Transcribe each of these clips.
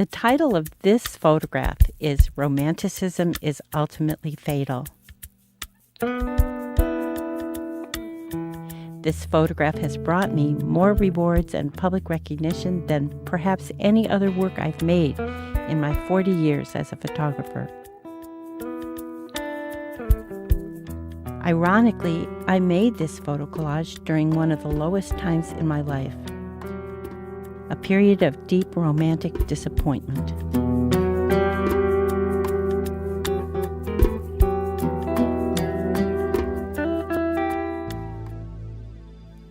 The title of this photograph is Romanticism is Ultimately Fatal. This photograph has brought me more rewards and public recognition than perhaps any other work I've made in my 40 years as a photographer. Ironically, I made this photo collage during one of the lowest times in my life, a period of deep romantic disappointment.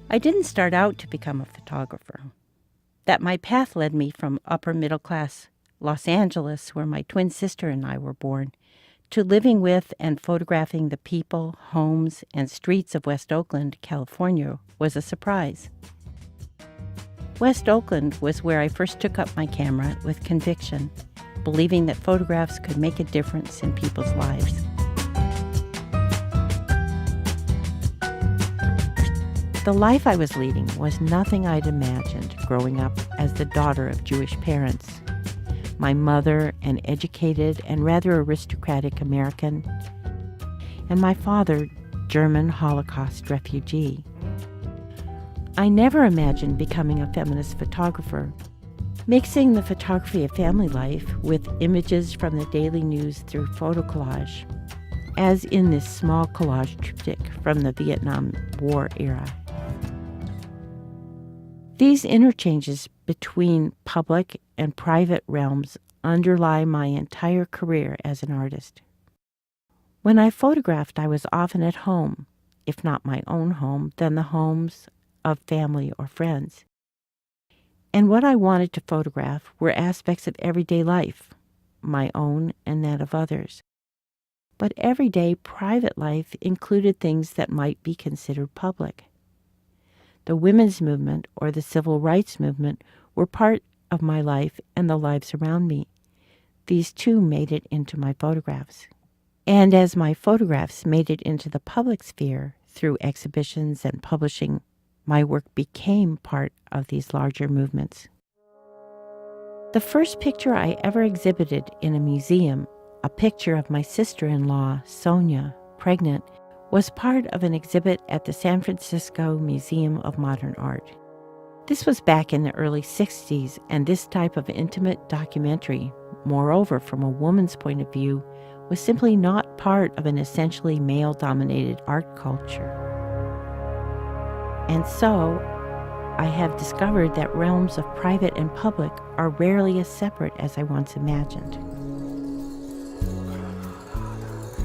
I didn't start out to become a photographer. That my path led me from upper middle class Los Angeles, where my twin sister and I were born, to living with and photographing the people, homes, and streets of West Oakland, California, was a surprise. West Oakland was where I first took up my camera with conviction, believing that photographs could make a difference in people's lives. The life I was leading was nothing I'd imagined growing up as the daughter of Jewish parents. My mother, an educated and rather aristocratic American, and my father, German Holocaust refugee. I never imagined becoming a feminist photographer, mixing the photography of family life with images from the daily news through photo collage, as in this small collage triptych from the Vietnam War era. These interchanges between public and private realms underlie my entire career as an artist. When I photographed, I was often at home, if not my own home, then the homes of family or friends. And what I wanted to photograph were aspects of everyday life, my own and that of others. But everyday private life included things that might be considered public. The women's movement or the civil rights movement were part of my life and the lives around me. These too made it into my photographs. And as my photographs made it into the public sphere through exhibitions and publishing, my work became part of these larger movements. The first picture I ever exhibited in a museum, a picture of my sister-in-law, Sonia, pregnant, was part of an exhibit at the San Francisco Museum of Modern Art. This was back in the early 60s, and this type of intimate documentary, moreover from a woman's point of view, was simply not part of an essentially male-dominated art culture. And so, I have discovered that realms of private and public are rarely as separate as I once imagined.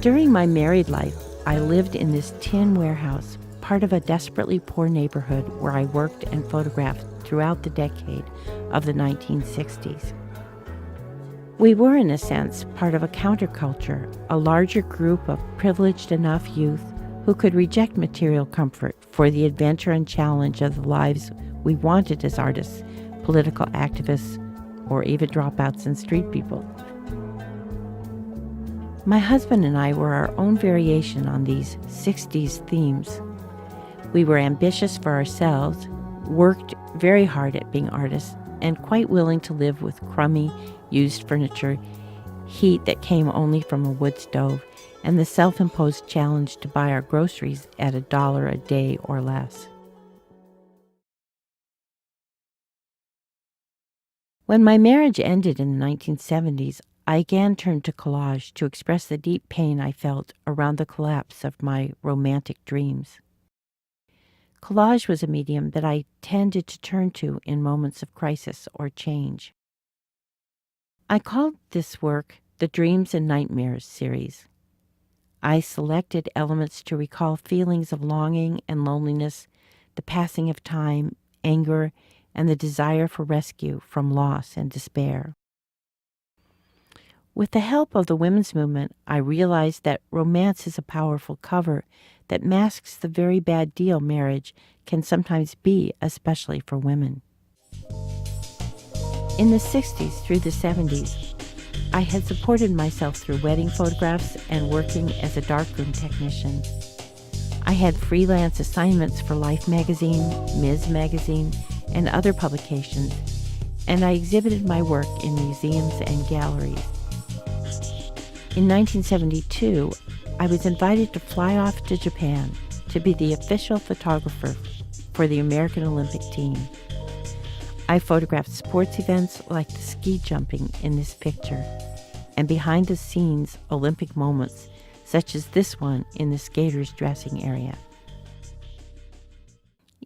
During my married life, I lived in this tin warehouse, part of a desperately poor neighborhood where I worked and photographed throughout the decade of the 1960s. We were, in a sense, part of a counterculture, a larger group of privileged enough youth who could reject material comfort for the adventure and challenge of the lives we wanted as artists, political activists, or even dropouts and street people. My husband and I were our own variation on these 60s themes. We were ambitious for ourselves, worked very hard at being artists, and quite willing to live with crummy, used furniture, heat that came only from a wood stove, and the self-imposed challenge to buy our groceries at $1 a day or less. When my marriage ended in the 1970s, I again turned to collage to express the deep pain I felt around the collapse of my romantic dreams. Collage was a medium that I tended to turn to in moments of crisis or change. I called this work the Dreams and Nightmares series. I selected elements to recall feelings of longing and loneliness, the passing of time, anger, and the desire for rescue from loss and despair. With the help of the women's movement, I realized that romance is a powerful cover that masks the very bad deal marriage can sometimes be, especially for women. In the 60s through the 70s, I had supported myself through wedding photographs and working as a darkroom technician. I had freelance assignments for Life magazine, Ms. magazine, and other publications, and I exhibited my work in museums and galleries. In 1972, I was invited to fly off to Japan to be the official photographer for the American Olympic team. I photographed sports events like the ski jumping in this picture, and behind-the-scenes Olympic moments such as this one in the skaters' dressing area.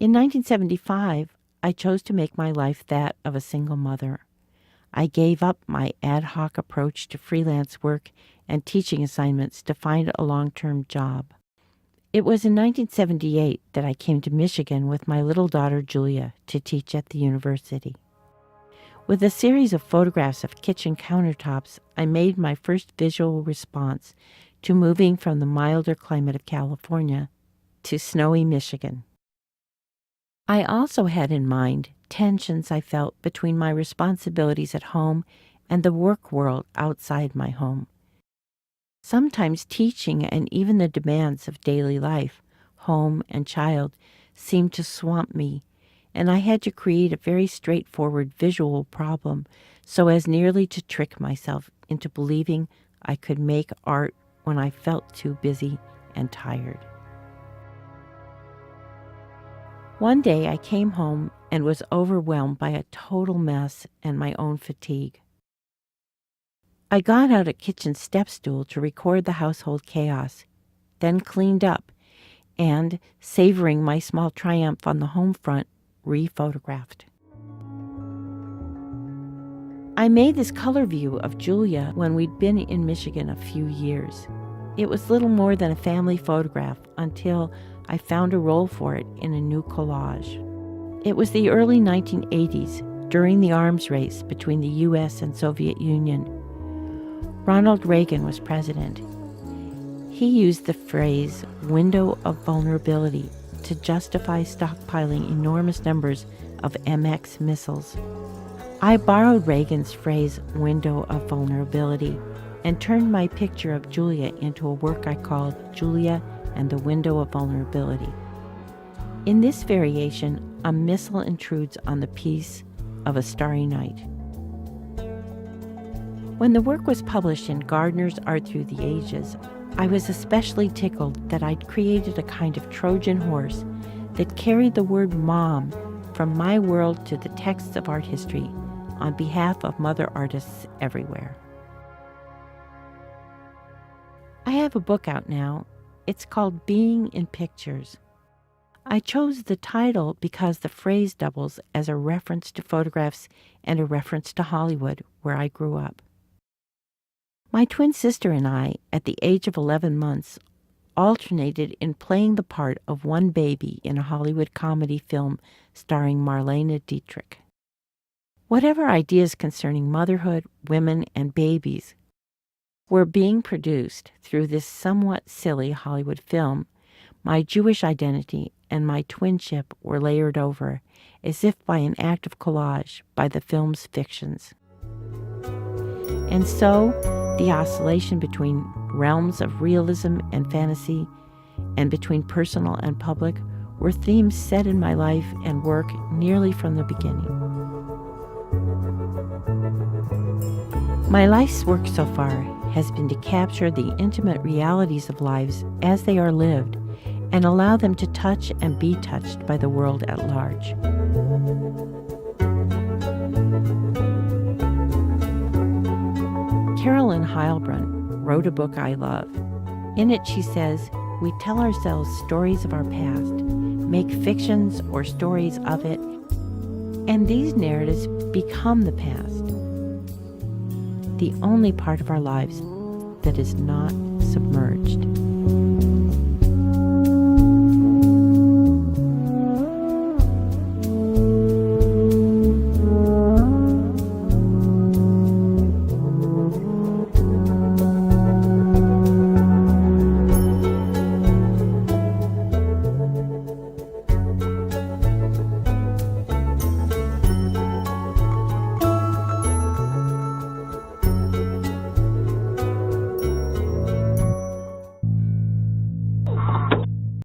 In 1975, I chose to make my life that of a single mother. I gave up my ad hoc approach to freelance work and teaching assignments to find a long-term job. It was in 1978 that I came to Michigan with my little daughter Julia to teach at the university. With a series of photographs of kitchen countertops, I made my first visual response to moving from the milder climate of California to snowy Michigan. I also had in mind tensions I felt between my responsibilities at home and the work world outside my home. Sometimes teaching and even the demands of daily life, home and child, seemed to swamp me, and I had to create a very straightforward visual problem so as nearly to trick myself into believing I could make art when I felt too busy and tired. One day I came home and was overwhelmed by a total mess and my own fatigue. I got out a kitchen step stool to record the household chaos, then cleaned up, and, savoring my small triumph on the home front, re-photographed. I made this color view of Julia when we'd been in Michigan a few years. It was little more than a family photograph until I found a role for it in a new collage. It was the early 1980s, during the arms race between the U.S. and Soviet Union. Ronald Reagan was president. He used the phrase window of vulnerability to justify stockpiling enormous numbers of MX missiles. I borrowed Reagan's phrase window of vulnerability and turned my picture of Julia into a work I called Julia and the Window of Vulnerability. In this variation, a missile intrudes on the peace of a starry night. When the work was published in Gardner's Art Through the Ages, I was especially tickled that I'd created a kind of Trojan horse that carried the word mom from my world to the texts of art history on behalf of mother artists everywhere. I have a book out now. It's called Being in Pictures. I chose the title because the phrase doubles as a reference to photographs and a reference to Hollywood, where I grew up. My twin sister and I, at the age of 11 months, alternated in playing the part of one baby in a Hollywood comedy film starring Marlene Dietrich. Whatever ideas concerning motherhood, women, and babies were being produced through this somewhat silly Hollywood film, my Jewish identity and my twinship were layered over, as if by an act of collage by the film's fictions. And so, the oscillation between realms of realism and fantasy, and between personal and public, were themes set in my life and work nearly from the beginning. My life's work so far has been to capture the intimate realities of lives as they are lived and allow them to touch and be touched by the world at large. Carolyn Heilbrunn wrote a book I love. In it she says, we tell ourselves stories of our past, make fictions or stories of it, and these narratives become the past, the only part of our lives that is not submerged.